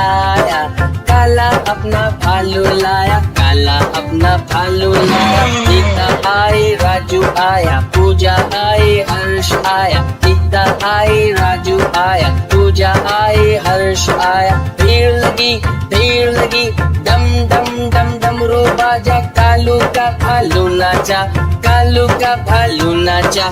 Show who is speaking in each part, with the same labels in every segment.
Speaker 1: आया, काला अपना भालू लाया, काला अपना भालू लाया। सीता आई, राजू आया, पूजा आई, हर्ष आया। सीता आई, राजू आया, पूजा आई, हर्ष आया। भीड़ लगी, डम डम डम डमरू बाजा, कालू का भालू नाचा, कालू का भालू नाचा।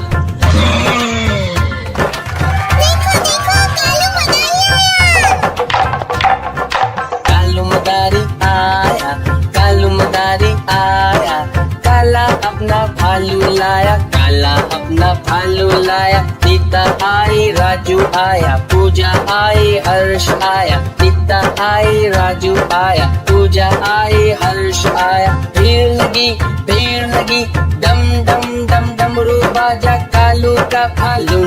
Speaker 1: कालू मदारी आया, कालू मदारी आया, काला अपना भालू लाया, काला अपना भालू लाया। सीता आई, राजू आया, पूजा आई, हर्ष आया। सीता आई, राजू आया, पूजा आई, हर्ष आया। भीड़ लगी, डम डम डम डमरू बाजा, कालू का भालू।